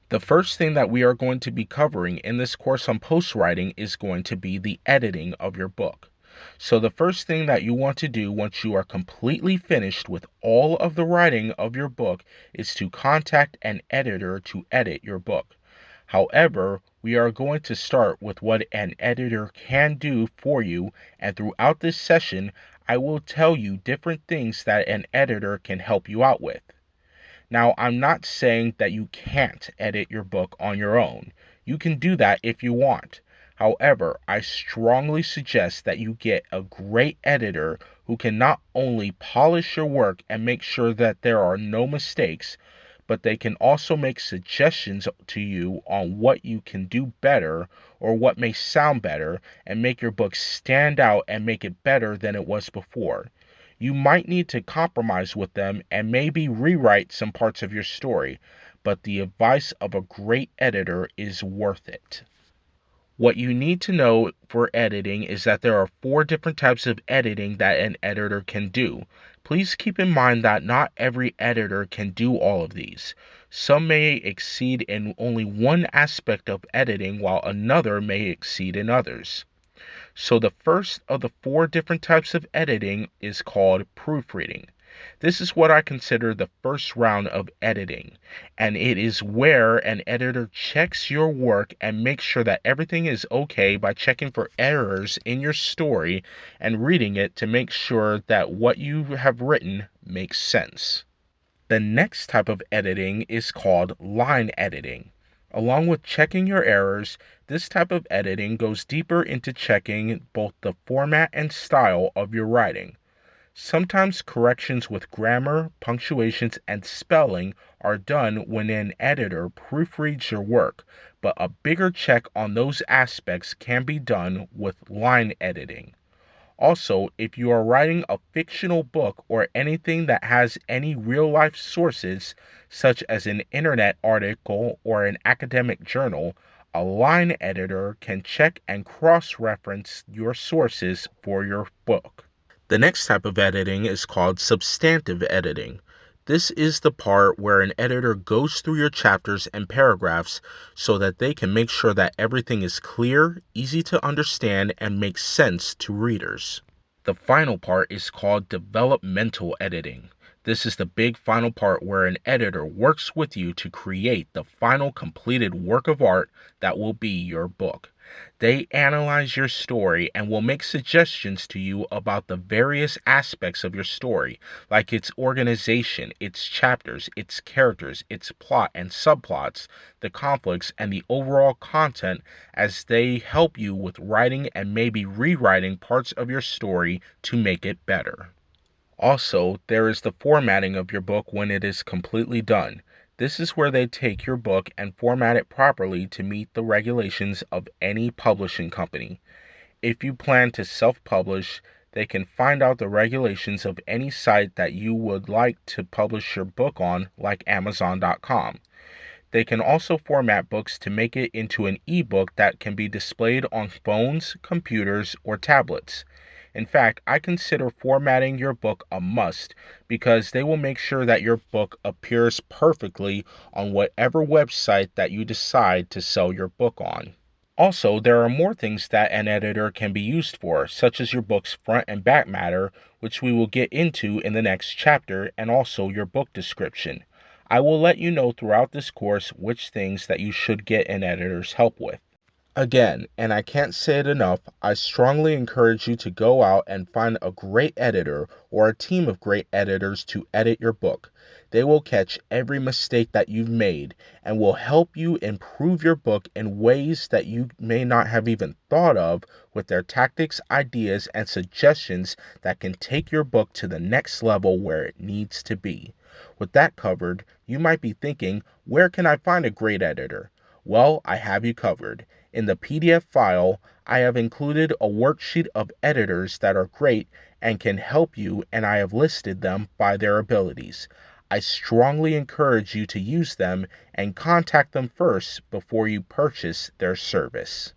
The first thing that we are going to be covering in this course on postwriting is going to be the editing of your book. So the first thing that you want to do once you are completely finished with all of the writing of your book is to contact an editor to edit your book. However, we are going to start with what an editor can do for you, and throughout this session, I will tell you different things that an editor can help you out with. Now, I'm not saying that you can't edit your book on your own. You can do that if you want. However, I strongly suggest that you get a great editor who can not only polish your work and make sure that there are no mistakes, but they can also make suggestions to you on what you can do better or what may sound better and make your book stand out and make it better than it was before. You might need to compromise with them and maybe rewrite some parts of your story, but the advice of a great editor is worth it. What you need to know for editing is that there are 4 different types of editing that an editor can do. Please keep in mind that not every editor can do all of these. Some may exceed in only one aspect of editing, while another may exceed in others. So the first of the 4 different types of editing is called proofreading. This is what I consider the first round of editing, and it is where an editor checks your work and makes sure that everything is okay by checking for errors in your story and reading it to make sure that what you have written makes sense. The next type of editing is called line editing. Along with checking your errors, this type of editing goes deeper into checking both the format and style of your writing. Sometimes corrections with grammar, punctuations, and spelling are done when an editor proofreads your work, but a bigger check on those aspects can be done with line editing. Also, if you are writing a fictional book or anything that has any real life sources, such as an internet article or an academic journal, a line editor can check and cross reference your sources for your book. The next type of editing is called substantive editing. This is the part where an editor goes through your chapters and paragraphs so that they can make sure that everything is clear, easy to understand, and makes sense to readers. The final part is called developmental editing. This is the big final part where an editor works with you to create the final completed work of art that will be your book. They analyze your story and will make suggestions to you about the various aspects of your story, like its organization, its chapters, its characters, its plot and subplots, the conflicts, and the overall content, as they help you with writing and maybe rewriting parts of your story to make it better. Also, there is the formatting of your book when it is completely done. This is where they take your book and format it properly to meet the regulations of any publishing company. If you plan to self-publish, they can find out the regulations of any site that you would like to publish your book on, like Amazon.com. They can also format books to make it into an ebook that can be displayed on phones, computers, or tablets. In fact, I consider formatting your book a must because they will make sure that your book appears perfectly on whatever website that you decide to sell your book on. Also, there are more things that an editor can be used for, such as your book's front and back matter, which we will get into in the next chapter, and also your book description. I will let you know throughout this course which things that you should get an editor's help with. Again, and I can't say it enough, I strongly encourage you to go out and find a great editor or a team of great editors to edit your book. They will catch every mistake that you've made and will help you improve your book in ways that you may not have even thought of with their tactics, ideas, and suggestions that can take your book to the next level where it needs to be. With that covered, you might be thinking, where can I find a great editor? Well, I have you covered. In the PDF file, I have included a worksheet of editors that are great and can help you, and I have listed them by their abilities. I strongly encourage you to use them and contact them first before you purchase their service.